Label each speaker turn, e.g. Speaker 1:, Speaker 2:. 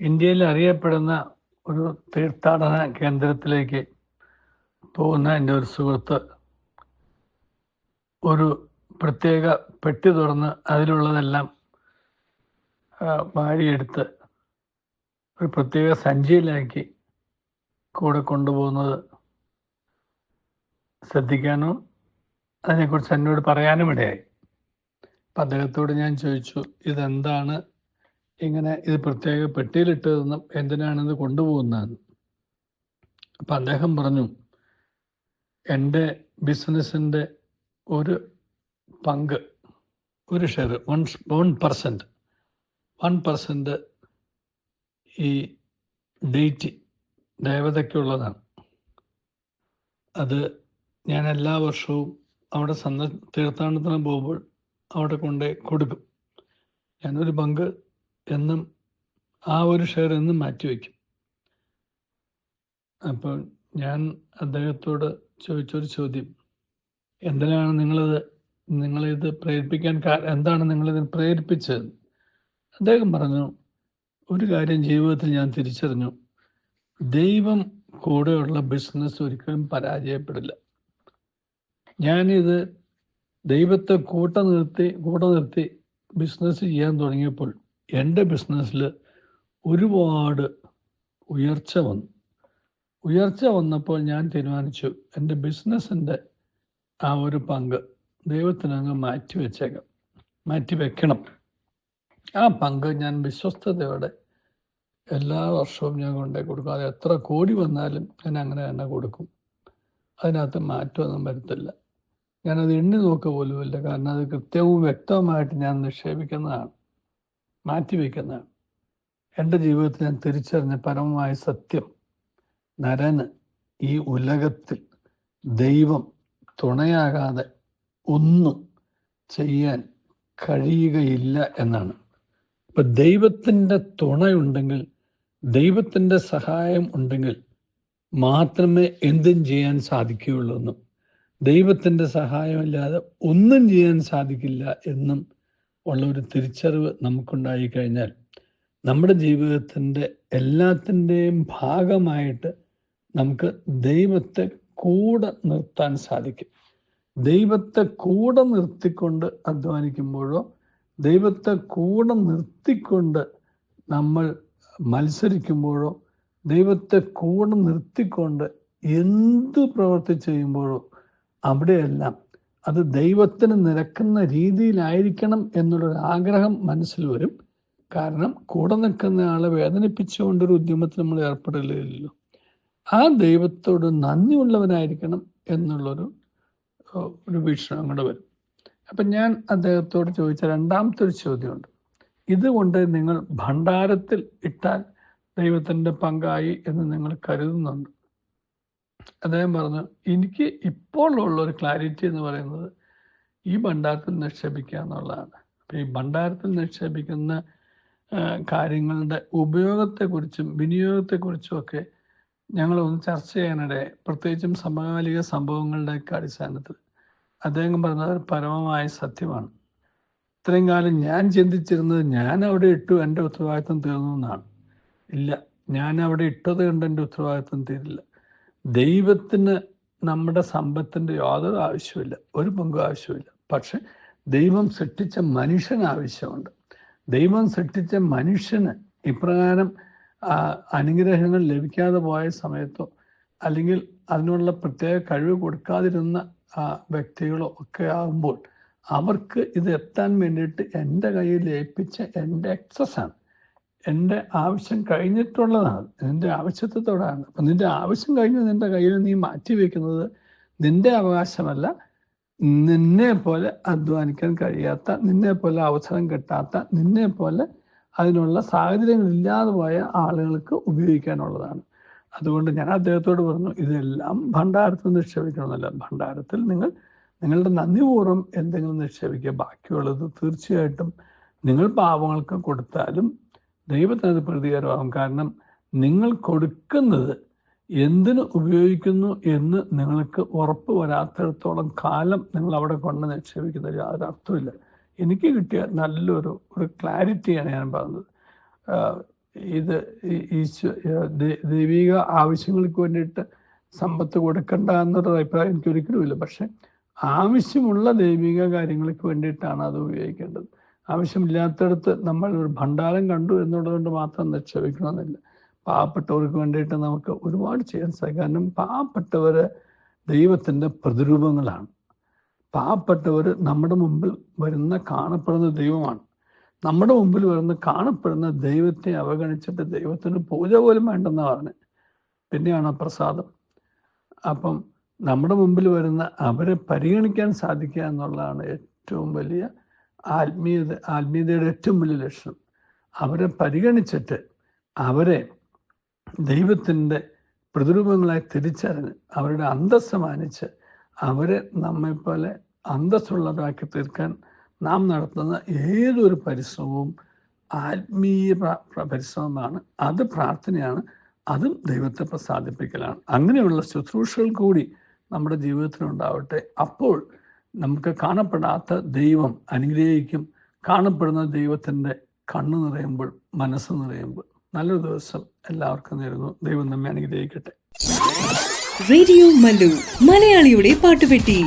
Speaker 1: ഇന്ത്യയിൽ അറിയപ്പെടുന്ന ഒരു തീർത്ഥാടന കേന്ദ്രത്തിലേക്ക് പോകുന്ന എൻ്റെ ഒരു സുഹൃത്ത് ഒരു പ്രത്യേക പെട്ടി തുറന്ന് അതിലുള്ളതെല്ലാം വാരിയെടുത്ത് ഒരു പ്രത്യേക സഞ്ചിയിലാക്കി കൂടെ കൊണ്ടുപോകുന്നത് ശ്രദ്ധിക്കാനും അതിനെക്കുറിച്ച് എന്നോട് പറയാനും ഇടയായി. അപ്പം അദ്ദേഹത്തോട് ഞാൻ ചോദിച്ചു, ഇതെന്താണ് ഇങ്ങനെ ഇത് പ്രത്യേക പെട്ടിയിലിട്ടതെന്നും എന്തിനാണിത് കൊണ്ടുപോകുന്നതെന്ന്. അപ്പം അദ്ദേഹം പറഞ്ഞു, എൻ്റെ ബിസിനസ്സിൻ്റെ ഒരു പങ്ക്, ഒരു ഷെയർ, 1% ഈ ഡെയ്റ്റി ദേവതയ്ക്കുള്ളതാണ്. അത് ഞാൻ എല്ലാ വർഷവും അവിടെ തീർത്ഥാടനത്തിന് പോകുമ്പോൾ അവിടെ കൊണ്ട് കൊടുക്കും. ഞാനൊരു പങ്ക് എന്നും ആ ഒരു ഷെയർ എന്നും മാറ്റിവെക്കും. അപ്പോൾ ഞാൻ അദ്ദേഹത്തോട് ചോദിച്ചൊരു ചോദ്യം, എന്തിനാണ് നിങ്ങളിത് പ്രേരിപ്പിക്കാൻ എന്താണ് നിങ്ങളിതിന് പ്രേരിപ്പിച്ചത്? അദ്ദേഹം പറഞ്ഞു, ഒരു കാര്യം ജീവിതത്തിൽ ഞാൻ തിരിച്ചറിഞ്ഞു, ദൈവം കൂടെയുള്ള ബിസിനസ് ഒരിക്കലും പരാജയപ്പെടില്ല. ഞാനിത് ദൈവത്തെ കൂടെ നിർത്തി ബിസിനസ് ചെയ്യാൻ തുടങ്ങിയപ്പോൾ എൻ്റെ ബിസിനസ്സിൽ ഒരുപാട് ഉയർച്ച വന്നപ്പോൾ ഞാൻ തീരുമാനിച്ചു, എൻ്റെ ബിസിനസ്സിൻ്റെ ആ ഒരു പങ്ക് ദൈവത്തിനങ്ങ് മാറ്റിവെക്കണം. ആ പങ്ക് ഞാൻ വിശ്വസ്തയോടെ എല്ലാ വർഷവും ഞാൻ കൊണ്ടേ കൊടുക്കും. അത് എത്ര കോടി വന്നാലും ഞാൻ അങ്ങനെ തന്നെ കൊടുക്കും. അതിനകത്ത് മാറ്റമൊന്നും വരുത്തില്ല. ഞാനത് എണ്ണി നോക്കുക പോലുമില്ല. കാരണം അത് കൃത്യവും വ്യക്തവുമായിട്ട് ഞാൻ നിക്ഷേപിക്കുന്നതാണ്, മാറ്റിവെക്കുന്നതാണ്. എൻ്റെ ജീവിതത്തിൽ ഞാൻ തിരിച്ചറിഞ്ഞ പരമമായ സത്യം, നരന് ഈ ഉലകത്തിൽ ദൈവം തുണയാകാതെ ഒന്നും ചെയ്യാൻ കഴിയുകയില്ല എന്നാണ്. ഇപ്പം ദൈവത്തിൻ്റെ തുണയുണ്ടെങ്കിൽ, ദൈവത്തിൻ്റെ സഹായം ഉണ്ടെങ്കിൽ മാത്രമേ എന്തും ചെയ്യാൻ സാധിക്കുകയുള്ളൂ എന്നും, ദൈവത്തിൻ്റെ സഹായമില്ലാതെ ഒന്നും ചെയ്യാൻ സാധിക്കില്ല എന്നും ഉള്ള ഒരു തിരിച്ചറിവ് നമുക്കുണ്ടായി കഴിഞ്ഞാൽ നമ്മുടെ ജീവിതത്തിൻ്റെ എല്ലാത്തിൻ്റെയും ഭാഗമായിട്ട് നമുക്ക് ദൈവത്തെ കൂടെ നിർത്താൻ സാധിക്കും. ദൈവത്തെ കൂടെ നിർത്തിക്കൊണ്ട് അധ്വാനിക്കുമ്പോഴോ, ദൈവത്തെ കൂടെ നിർത്തിക്കൊണ്ട് നമ്മൾ മത്സരിക്കുമ്പോഴോ, ദൈവത്തെ കൂടെ നിർത്തിക്കൊണ്ട് എന്ത് പ്രവൃത്തി ചെയ്യുമ്പോഴോ അവിടെയെല്ലാം അത് ദൈവത്തിന് നിരക്കുന്ന രീതിയിലായിരിക്കണം എന്നുള്ളൊരു ആഗ്രഹം മനസ്സിൽ വരും. കാരണം കൂടെ നിൽക്കുന്ന ആളെ വേദനിപ്പിച്ചുകൊണ്ടൊരു ഉദ്യമത്തിൽ നമ്മൾ ഏർപ്പെടില്ലല്ലോ. ആ ദൈവത്തോട് നന്ദിയുള്ളവനായിരിക്കണം എന്നുള്ളൊരു വീക്ഷണം കൂടെ വരും. അപ്പം ഞാൻ അദ്ദേഹത്തോട് ചോദിച്ച രണ്ടാമത്തെ ഒരു ചോദ്യമുണ്ട്, ഇതുകൊണ്ട് നിങ്ങൾ ഭണ്ഡാരത്തിൽ ഇട്ടാൽ ദൈവത്തിൻ്റെ പങ്കായി എന്ന് നിങ്ങൾ കരുതുന്നുണ്ട്? അദ്ദേഹം പറഞ്ഞു, എനിക്ക് ഇപ്പോൾ ഉള്ളൊരു ക്ലാരിറ്റി എന്ന് പറയുന്നത് ഈ ഭണ്ഡാരത്തിൽ നിക്ഷേപിക്കുക എന്നുള്ളതാണ്. അപ്പം ഈ ഭണ്ഡാരത്തിൽ നിക്ഷേപിക്കുന്ന കാര്യങ്ങളുടെ ഉപയോഗത്തെക്കുറിച്ചും വിനിയോഗത്തെക്കുറിച്ചും ഒക്കെ ഞങ്ങളൊന്ന് ചർച്ച ചെയ്യാനിടെ, പ്രത്യേകിച്ചും സമകാലിക സംഭവങ്ങളുടെയൊക്കെ അടിസ്ഥാനത്തിൽ അദ്ദേഹം പറഞ്ഞത് പരമമായ സത്യമാണ്. ഇത്രയും കാലം ഞാൻ ചിന്തിച്ചിരുന്നത് ഞാൻ അവിടെ ഇട്ടു, എൻ്റെ ഉത്തരവാദിത്വം തീർന്നു എന്നാണ്. ഇല്ല, ഞാൻ അവിടെ ഇട്ടത് കൊണ്ട് എൻ്റെ ഉത്തരവാദിത്വം തീരില്ല. ദൈവത്തിന് നമ്മുടെ സമ്പത്തിൻ്റെ യാതൊരു ആവശ്യമില്ല, ഒരു പങ്കും ആവശ്യമില്ല. പക്ഷെ ദൈവം സൃഷ്ടിച്ച മനുഷ്യന് ആവശ്യമുണ്ട്. ദൈവം സൃഷ്ടിച്ച മനുഷ്യന് ഇപ്രകാരം അനുഗ്രഹങ്ങൾ ലഭിക്കാതെ പോയ സമയത്തോ, അല്ലെങ്കിൽ അതിനുള്ള പ്രത്യേക കഴിവ് കൊടുക്കാതിരുന്ന വ്യക്തികളോ ഒക്കെ ആകുമ്പോൾ അവർക്ക് ഇത് എത്താൻ വേണ്ടിയിട്ട് എൻ്റെ കയ്യിൽ ഏൽപ്പിച്ച എൻ്റെ എക്സസ്സാണ്, എൻ്റെ ആവശ്യം കഴിഞ്ഞിട്ടുള്ളതാണ്, നിൻ്റെ ആവശ്യത്തോടാണ്. അപ്പം നിൻ്റെ ആവശ്യം കഴിഞ്ഞ് നിൻ്റെ കയ്യിൽ നീ മാറ്റിവെക്കുന്നത് നിൻ്റെ അവകാശമല്ല. നിന്നെ പോലെ അധ്വാനിക്കാൻ കഴിയാത്ത, നിന്നെ പോലെ അവസരം കിട്ടാത്ത, നിന്നെ പോലെ അതിനുള്ള സാഹചര്യങ്ങളില്ലാതെ പോയ ആളുകൾക്ക് ഉപയോഗിക്കാനുള്ളതാണ്. അതുകൊണ്ട് ഞാൻ അദ്ദേഹത്തോട് പറഞ്ഞു, ഇതെല്ലാം ഭണ്ഡാരത്തിൽ നിക്ഷേപിക്കണമെന്നല്ല. ഭണ്ഡാരത്തിൽ നിങ്ങളുടെ നന്ദിപൂർവ്വം എന്തെങ്കിലും നിക്ഷേപിക്കുക. ബാക്കിയുള്ളത് തീർച്ചയായിട്ടും നിങ്ങൾ പാവങ്ങൾക്ക് കൊടുത്താലും ദൈവത്തിനത് പ്രതികരമാകും. കാരണം നിങ്ങൾ കൊടുക്കുന്നത് എന്തിന് ഉപയോഗിക്കുന്നു എന്ന് നിങ്ങൾക്ക് ഉറപ്പ് വരാത്തിടത്തോളം കാലം നിങ്ങൾ അവിടെ കൊണ്ട് നിക്ഷേപിക്കുന്ന യാതൊരു അർത്ഥമില്ല. എനിക്ക് കിട്ടിയ നല്ലൊരു ക്ലാരിറ്റിയാണ് ഞാൻ പറഞ്ഞത്. ഇത് ദൈവിക ആവശ്യങ്ങൾക്ക് വേണ്ടിയിട്ട് സമ്പത്ത് കൊടുക്കണ്ട എന്നൊരു അഭിപ്രായം എനിക്ക് ഒരിക്കലുമില്ല. പക്ഷെ ആവശ്യമുള്ള ദൈവിക കാര്യങ്ങൾക്ക് വേണ്ടിയിട്ടാണ് അത് ഉപയോഗിക്കേണ്ടത്. ആവശ്യമില്ലാത്തടത്ത് നമ്മൾ ഒരു ഭണ്ഡാരം കണ്ടു എന്നുള്ളതുകൊണ്ട് മാത്രം നിക്ഷേപിക്കണമെന്നില്ല. പാവപ്പെട്ടവർക്ക് വേണ്ടിയിട്ട് നമുക്ക് ഒരുപാട് ചെയ്യാൻ സാധിക്കും. കാരണം പാവപ്പെട്ടവർ ദൈവത്തിൻ്റെ പ്രതിരൂപങ്ങളാണ്. പാവപ്പെട്ടവർ നമ്മുടെ മുമ്പിൽ വരുന്ന കാണപ്പെടുന്ന ദൈവമാണ്. നമ്മുടെ മുമ്പിൽ വരുന്ന കാണപ്പെടുന്ന ദൈവത്തെ അവഗണിച്ചിട്ട് ദൈവത്തിന് പൂജ പോലും വേണ്ടെന്നാണ് പിന്നെയാണ് പ്രസാദം. അപ്പം നമ്മുടെ മുമ്പിൽ വരുന്ന അവരെ പരിഗണിക്കാൻ സാധിക്കുക എന്നുള്ളതാണ് ഏറ്റവും വലിയ ആത്മീയതയുടെ ഏറ്റവും വലിയ ലക്ഷണം. അവരെ പരിഗണിച്ചിട്ട് അവരെ ദൈവത്തിൻ്റെ പ്രതിരൂപങ്ങളായി തിരിച്ചറിഞ്ഞ് അവരുടെ അന്തസ്സ് മാനിച്ച് അവരെ നമ്മെപ്പോലെ അന്തസ്സുള്ളതാക്കി തീർക്കാൻ നാം നടത്തുന്ന ഏതൊരു പരിശ്രമവും ആത്മീയ പരിശ്രമമാണ്. അത് പ്രാർത്ഥനയാണ്. അതും ദൈവത്തെ പ്രസാദിപ്പിക്കലാണ്. അങ്ങനെയുള്ള ശുശ്രൂഷകൾ കൂടി നമ്മുടെ ജീവിതത്തിലുണ്ടാവട്ടെ. അപ്പോൾ നമുക്ക് കാണപ്പെടാത്ത ദൈവം അനുഗ്രഹിക്കും. കാണപ്പെടുന്ന ദൈവത്തിൻ്റെ കണ്ണ് നിറയുമ്പോൾ, മനസ്സ് നിറയുമ്പോൾ. നല്ലൊരു ദിവസം എല്ലാവർക്കും നേരുന്നു. ദൈവം നമ്മെ അനുഗ്രഹിക്കട്ടെ.
Speaker 2: റേഡിയോ മല്ലു, മലയാളിയുടെ പാട്ടുപെട്ടി.